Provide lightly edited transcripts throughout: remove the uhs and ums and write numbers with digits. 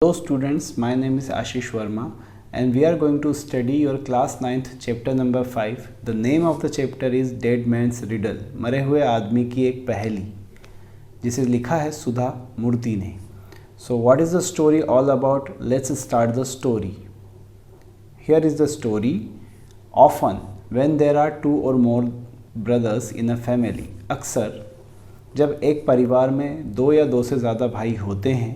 Hello students, my name is Ashish Verma and we are going to study your class 9th chapter number 5. The name of the chapter is Dead Man's Riddle, मरे हुए आदमी की एक पहेली, जिसे लिखा है सुधा मूर्ति ने. So what is the story all about? Let's start the story. Here is the story. Often when there are two or more brothers in a family, अक्सर जब एक परिवार में दो या दो से ज़्यादा भाई होते हैं,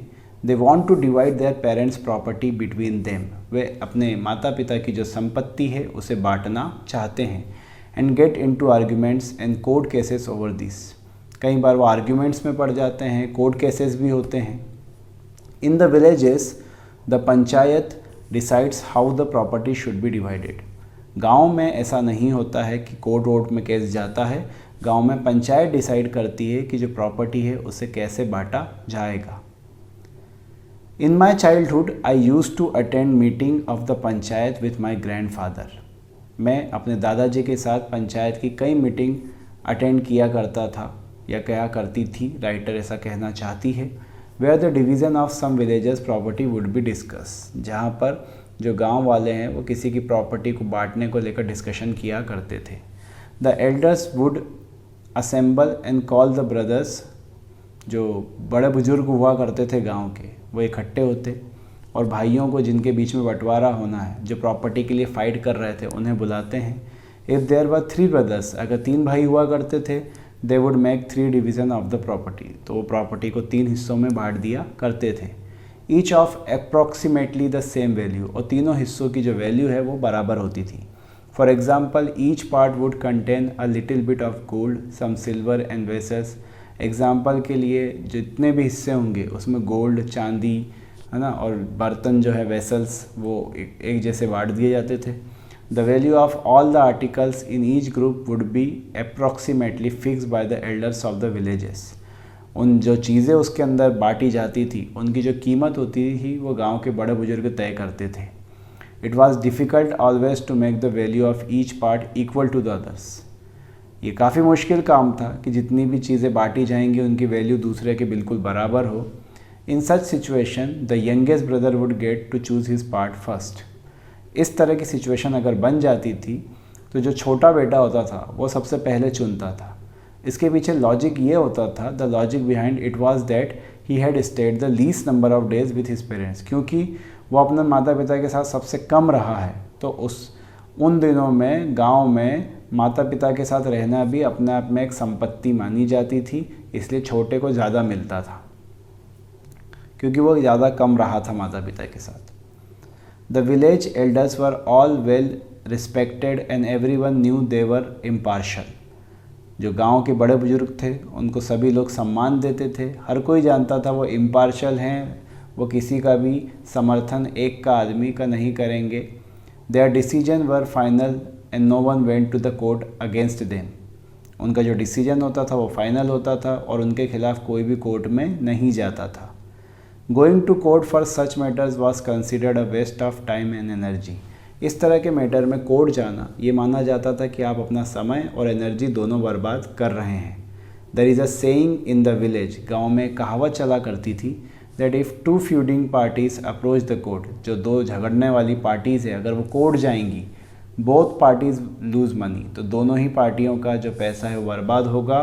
they want to divide their parents property between them, वे अपने माता पिता की जो संपत्ति है उसे बांटना चाहते हैं. And get into arguments and court cases over this. कई बार वो आर्ग्यूमेंट्स में पड़ जाते हैं, कोर्ट केसेस भी होते हैं. In the villages the panchayat decides how the property should be divided. गाँव में ऐसा नहीं होता है कि कोर्ट वोर्ट में केस जाता है. गाँव में पंचायत डिसाइड करती है कि जो प्रॉपर्टी है उसे कैसे बांटा जाएगा. In my childhood, I used to attend meeting of the panchayat with my grandfather. मैं अपने दादाजी के साथ पंचायत की कई मीटिंग अटेंड किया करता था या क्या करती थी, राइटर ऐसा कहना चाहती है. Where the division of some villages property would be discussed. जहाँ पर जो गांव वाले हैं वो किसी की प्रॉपर्टी को बांटने को लेकर डिस्कशन किया करते थे. The elders would assemble and call the brothers. जो बड़े बुजुर्ग हुआ करते थे गांव के, वो इकट्ठे होते और भाइयों को जिनके बीच में बंटवारा होना है, जो प्रॉपर्टी के लिए फ़ाइट कर रहे थे, उन्हें बुलाते हैं. इफ़ देयर वर 3 ब्रदर्स, अगर 3 भाई हुआ करते थे, they would make 3 division of the property, तो वो प्रॉपर्टी को 3 हिस्सों में बांट दिया करते थे. Each of approximately the same value, और तीनों हिस्सों की जो वैल्यू है वो बराबर होती थी. For example, each part would contain a little bit of gold, some silver and vessels. Example के लिए जितने भी हिस्से होंगे उसमें गोल्ड, चांदी, है ना, और बर्तन जो है वेसल्स, वो एक जैसे बांट दिए जाते थे. The value of all the articles in each group would be approximately fix by the elders of the villages. उन जो चीज़ें उसके अंदर बांटी जाती थी उनकी जो कीमत होती थी वो गांव के बड़े बुजुर्ग तय करते थे. It was difficult always to make the value of each part equal to the others. ये काफ़ी मुश्किल काम था कि जितनी भी चीज़ें बांटी जाएंगी उनकी वैल्यू दूसरे के बिल्कुल बराबर हो. In such situation the youngest brother would get to choose his part first. इस तरह की सिचुएशन अगर बन जाती थी तो जो छोटा बेटा होता था वो सबसे पहले चुनता था. इसके पीछे लॉजिक ये होता था, the logic behind it was that he had state the least number of days with his parents. क्योंकि वो अपने माता पिता के साथ सबसे कम रहा है, तो उन दिनों में गाँव में माता पिता के साथ रहना भी अपने आप में एक संपत्ति मानी जाती थी. इसलिए छोटे को ज़्यादा मिलता था क्योंकि वो ज़्यादा कम रहा था माता पिता के साथ. The village elders were all well respected and everyone new they were impartial. जो गांव के बड़े बुजुर्ग थे उनको सभी लोग सम्मान देते थे. हर कोई जानता था वो इम्पार्शल हैं, वो किसी का भी समर्थन एक का आदमी का नहीं करेंगे. Their decision were final and no one went to the court against them. उनका जो डिसीजन होता था वो फाइनल होता था और उनके खिलाफ कोई भी कोर्ट में नहीं जाता था. Going to court for such matters was considered a waste of time and energy. इस तरह के मैटर में कोर्ट जाना ये माना जाता था कि आप अपना समय और एनर्जी दोनों बर्बाद कर रहे हैं. There is a saying in the village, गाँव में कहावत चला करती थी, that if 2 feuding parties approach the court, जो 2 झगड़ने वाली पार्टीज़ है अगर वो कोर्ट जाएंगी, बोथ पार्टीज़ लूज़ मनी, तो दोनों ही पार्टियों का जो पैसा है वो बर्बाद होगा.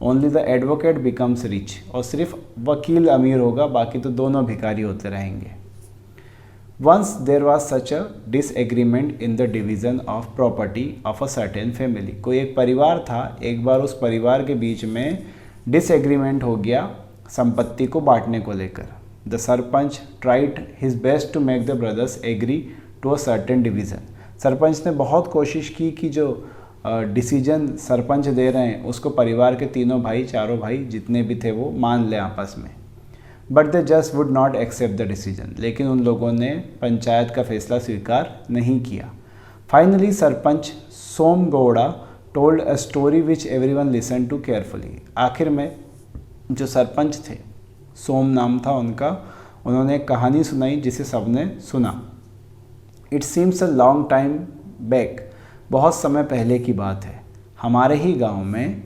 Only the advocate becomes rich, और सिर्फ वकील अमीर होगा, बाकी तो दोनों भिखारी होते रहेंगे. Once there was such a disagreement in the division of property of a certain family. कोई एक परिवार था, एक बार उस परिवार के बीच में डिसएग्रीमेंट हो गया संपत्ति को बांटने को लेकर. The sarpanch tried his best to make the brothers agree to a certain division. Sarpanch ने बहुत कोशिश की कि जो डिसीजन सरपंच दे रहे हैं उसको परिवार के चारों भाई जितने भी थे वो मान लें आपस में. But they just would not accept the decision. लेकिन उन लोगों ने पंचायत का फैसला स्वीकार नहीं किया. Finally sarpanch Som Gowda told a story which everyone listen to carefully. आखिर में जो सरपंच थे, सोम नाम था उनका, उन्होंने एक कहानी सुनाई जिसे सबने सुना. It seems a long time back, बहुत समय पहले की बात है. हमारे ही गांव में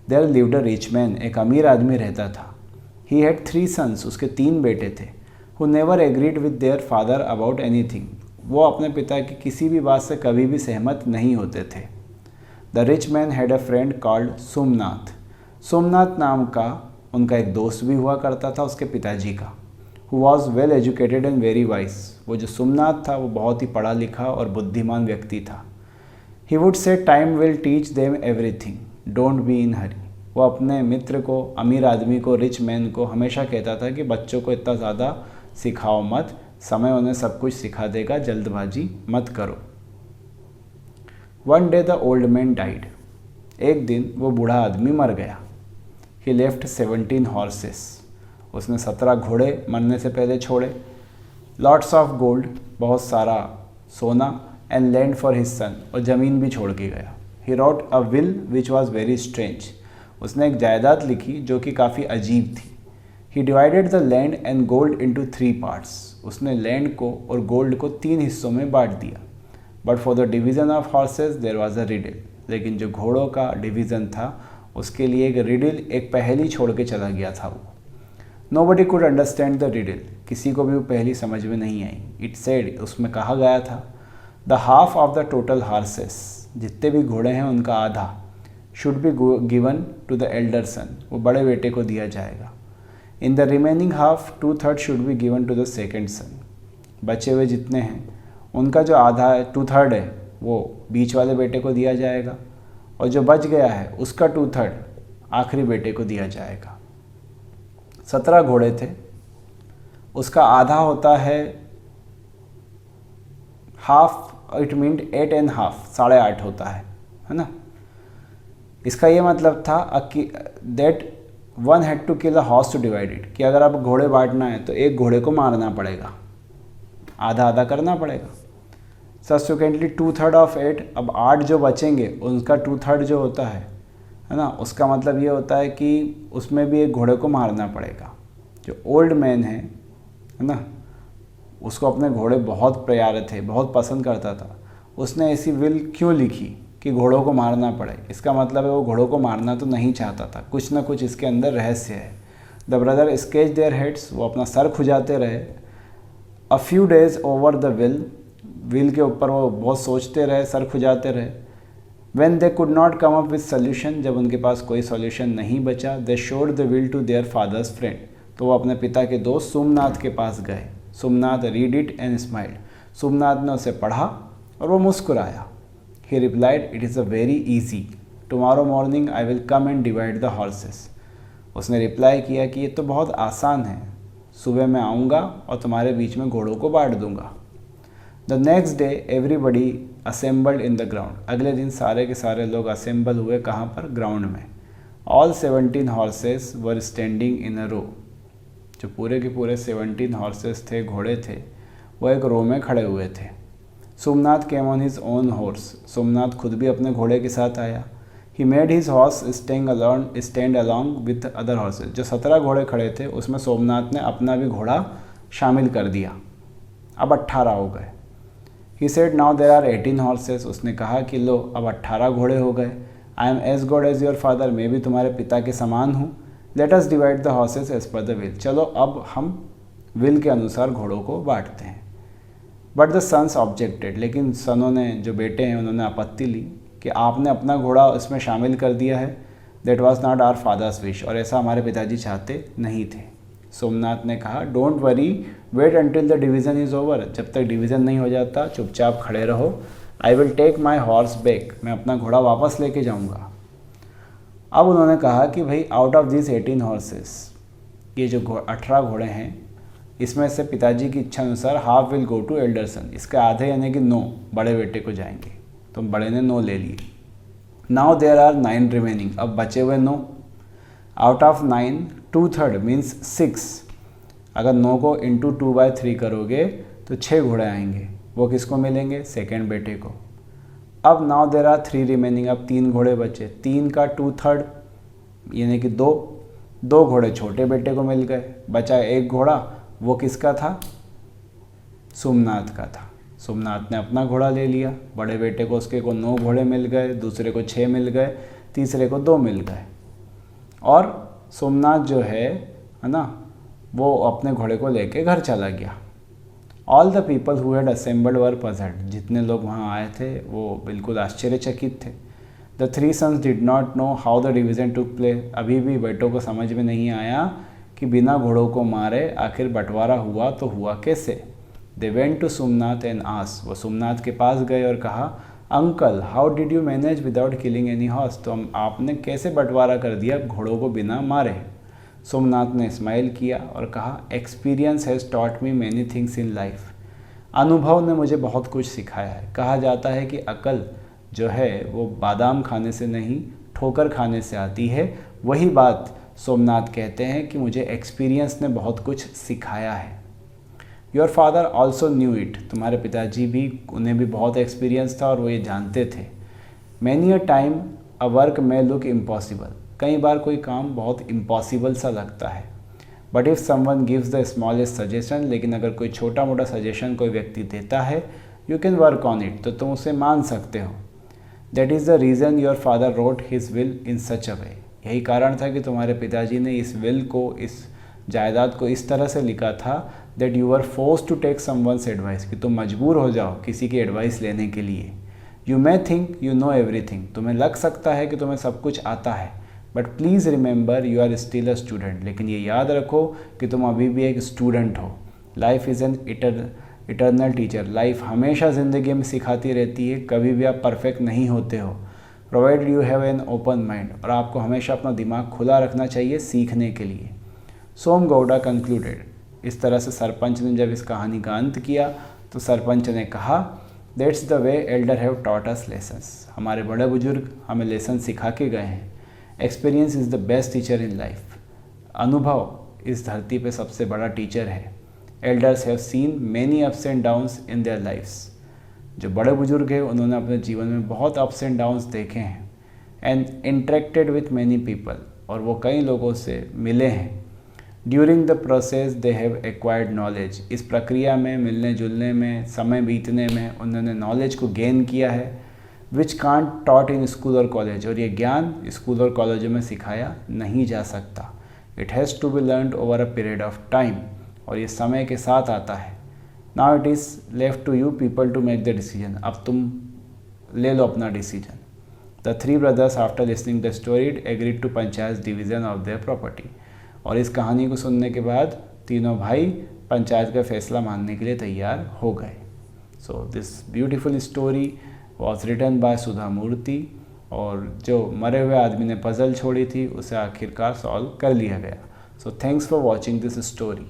there lived a rich man, एक अमीर आदमी रहता था. ही हैड 3 सन्स, उसके 3 बेटे थे. Who never agreed with their father about anything, वो अपने पिता की किसी भी बात से कभी भी सहमत नहीं होते थे। The rich man had a friend called Somnath, Somnath नाम का उनका एक दोस्त भी हुआ करता था उसके पिताजी का। Who was well educated and very wise, वो जो सोमनाथ था वो बहुत ही पढ़ा लिखा और बुद्धिमान व्यक्ति था। He would say time will teach them everything, don't be in hurry, वो अपने मित्र को, अमीर आदमी को, रिच मैन को हमेशा कहता था कि बच्चों को इतना ज़्यादा सिखाओ मत, समय उन्हें सब कुछ सिखा देगा, जल्दबाजी मत करो। One day the old man died, एक दिन वो बूढ़ा आदमी मर गया। ही लेफ्ट 17 हॉर्सेस, उसने 17 घोड़े मरने से पहले छोड़े। लॉट्स ऑफ गोल्ड, बहुत सारा सोना, and land for his son, और ज़मीन भी छोड़ के गया। He wrote a will which was very strange, उसने एक जायदाद लिखी जो कि काफ़ी अजीब थी। He divided the land and gold into 3 parts, उसने लैंड को और गोल्ड को 3 हिस्सों में बांट दिया। But for the division of horses there was a riddle, लेकिन जो घोड़ों का डिवीज़न था उसके लिए एक रिडल, एक पहेली छोड़ के चला गया था वो। Nobody could understand the riddle, किसी को भी वो पहेली समझ में नहीं आई। इट सेड, उसमें कहा गया था, the half of the total horses, जितने भी घोड़े हैं उनका आधा, should be given to the elder son, वो बड़े बेटे को दिया जाएगा। In the remaining half 2/3 should be given to the second son, बचे हुए जितने हैं उनका जो आधा है, 2/3 है, वो बीच वाले बेटे को दिया जाएगा, और जो बच गया है उसका 2/3 आखिरी बेटे को दिया जाएगा। 17 घोड़े थे, उसका आधा होता है हाफ, इट मीन 8.5, 8.5 होता है ना। इसका ये मतलब था that one had to kill a horse to divide it, कि अगर अब घोड़े बांटना है तो एक घोड़े को मारना पड़ेगा, आधा आधा करना पड़ेगा। सब्सिक्वेंटली 2/3 ऑफ 8, अब 8 जो बचेंगे उनका 2/3 जो होता है ना, उसका मतलब ये होता है कि उसमें भी एक घोड़े को मारना पड़ेगा। जो ओल्ड मैन है ना, उसको अपने घोड़े बहुत प्यारे थे, बहुत पसंद करता था। उसने ऐसी विल क्यों लिखी कि घोड़ों को मारना पड़े? इसका मतलब है वो घोड़ों को मारना तो नहीं चाहता था, कुछ ना कुछ इसके अंदर रहस्य है। The brother scratch their heads, वो अपना सर खुजाते रहे। A few days over the will के ऊपर वो बहुत सोचते रहे, सर खुजाते रहे। When they could not come up with solution, जब उनके पास कोई सोल्यूशन नहीं बचा, they showed the will to their father's friend, तो वो अपने पिता के दोस्त सोमनाथ के पास गए। Somnath read it and smiled, Somnath ने उसे पढ़ा और वो मुस्कुराया। ही replied, it is a very easy, tomorrow morning I will come and divide the horses. उसने रिप्लाई किया कि ये तो बहुत आसान है, सुबह मैं आऊँगा और तुम्हारे बीच में घोड़ों को बांट दूंगा। The next day everybody assembled in the ground, अगले दिन सारे के सारे लोग असेंबल हुए, कहाँ पर? ग्राउंड में। All 17 horses were standing in a row, जो पूरे के पूरे 17 हॉर्सेस थे, घोड़े थे, वो एक रो में खड़े हुए थे। Somnath came on his own horse, Somnath खुद भी अपने घोड़े के साथ आया। He made his horse stand along with other horses, जो 17 घोड़े खड़े थे उसमें सोमनाथ ने अपना भी घोड़ा शामिल कर दिया। अब 18 हो गए। He said, now there are 18 horses, उसने कहा कि लो अब 18 घोड़े हो गए। I am as good as your father, मैं भी तुम्हारे पिता के समान हूँ। Let us divide the horses as per the will, चलो अब हम विल के अनुसार घोड़ों को बांटते हैं। बट द सन्स ऑब्जेक्टेड, लेकिन सनों ने, जो बेटे हैं, उन्होंने आपत्ति ली कि आपने अपना घोड़ा इसमें शामिल कर दिया है। That was not our father's wish, और ऐसा हमारे पिताजी चाहते नहीं थे। सोमनाथ ने कहा, don't worry, wait until the division is over, जब तक डिवीज़न नहीं हो जाता चुपचाप खड़े रहो। I will take my horse back, मैं अपना घोड़ा वापस लेके जाऊँगा। अब उन्होंने कहा कि भाई आउट ऑफ दिस 18 हॉर्सेस, ये जो 18 घोड़े हैं, इसमें से पिताजी की इच्छा अनुसार half will go to elder son, इसके आधे यानी कि 9 बड़े बेटे को जाएंगे। तो बड़े ने 9 ले लिए। नाउ देयर आर 9 रिमेनिंग, अब बचे हुए 9। आउट ऑफ 9 2/3 मीन्स 6, अगर 9 को इंटू 2/3 करोगे तो 6 घोड़े आएंगे, वो किसको मिलेंगे? सेकेंड बेटे को। अब नाउ देयर आर 3 रिमेनिंग, अब 3 घोड़े बचे। 3 का 2/3 यानी कि 2 घोड़े छोटे बेटे को मिल गए। बचा एक घोड़ा, वो किसका था? सोमनाथ का था। सोमनाथ ने अपना घोड़ा ले लिया। बड़े बेटे को, उसके को 9 घोड़े मिल गए, दूसरे को 6 मिल गए, तीसरे को 2 मिल गए। और सोमनाथ जो है ना, वो अपने घोड़े को लेके घर चला गया। All the people who had assembled were puzzled, जितने लोग वहाँ आए थे वो बिल्कुल आश्चर्यचकित थे। The three sons did not know how the division took place, अभी भी बेटों को समझ में नहीं आया कि बिना घोड़ों को मारे आखिर बंटवारा हुआ तो हुआ कैसे। They went to Somnath and asked, वो सोमनाथ के पास गए और कहा, uncle how did you manage without killing any horse, तो आपने कैसे बंटवारा कर दिया घोड़ों को बिना मारे। सोमनाथ ने स्माइल किया और कहा, experience has taught me many things in life, अनुभव ने मुझे बहुत कुछ सिखाया है। कहा जाता है कि अकल जो है वो बादाम खाने से नहीं ठोकर खाने से आती है, वही बात सोमनाथ कहते हैं कि मुझे एक्सपीरियंस ने बहुत कुछ सिखाया है। Your father also knew it, तुम्हारे पिताजी भी, उन्हें भी बहुत एक्सपीरियंस था और वो ये जानते थे। Many a time a work में लुक इम्पॉसिबल, कई बार कोई काम बहुत इम्पॉसिबल सा लगता है। But if someone gives the smallest suggestion, लेकिन अगर कोई छोटा मोटा सजेशन कोई व्यक्ति देता है, you can work on it, तो तुम उसे मान सकते हो। That is the reason your father wrote his will in such a way, यही कारण था कि तुम्हारे पिताजी ने इस विल को, इस जायदाद को इस तरह से लिखा था that you are force to take someone's advice, कि तुम मजबूर हो जाओ किसी की एडवाइस लेने के लिए। You may think you know everything, तुम्हें लग सकता है कि तुम्हें सब कुछ आता है, but please remember you are still a student, लेकिन ये याद रखो कि तुम अभी भी एक स्टूडेंट हो। Life is an eternal teacher, life हमेशा ज़िंदगी में सिखाती रहती है, कभी भी आप परफेक्ट नहीं होते हो। Provide you have an open mind, और आपको हमेशा अपना दिमाग खुला रखना चाहिए सीखने के लिए। सोम गौड़ा कंक्लूडेड, इस तरह से सरपंच ने जब इस कहानी का अंत किया तो सरपंच ने कहा, that's the way elder have taught us lessons, हमारे बड़े बुजुर्ग हमें लेसन सिखा के गए हैं। Experience is the best teacher in life, अनुभव इस धरती पे सबसे बड़ा टीचर है। Elders have seen many ups and downs in their lifes, जो बड़े बुजुर्ग हैं उन्होंने अपने जीवन में बहुत अप्स एंड डाउन्स देखे हैं। And interacted with many people, और वो कई लोगों से मिले हैं। During the process they have acquired knowledge, इस प्रक्रिया में, मिलने जुलने में, समय बीतने में उन्होंने नॉलेज को गेन किया है। Which can't taught in school और कॉलेज, और ये ज्ञान स्कूल और कॉलेजों में सिखाया नहीं जा सकता। It has to be learned over a period of time, और ये समय के साथ आता है। Now it is left to you people to make the decision, अब तुम ले लो अपना decision. The three brothers after listening the story agreed to panchayat division of their property, और इस कहानी को सुनने के बाद तीनों भाई पंचायत का फैसला मानने के लिए तैयार हो गए। So this beautiful story was written by Sudha Murty, और जो मरे हुए आदमी ने पजल छोड़ी थी उसे आखिरकार सॉल्व कर लिया गया। So thanks for watching this story.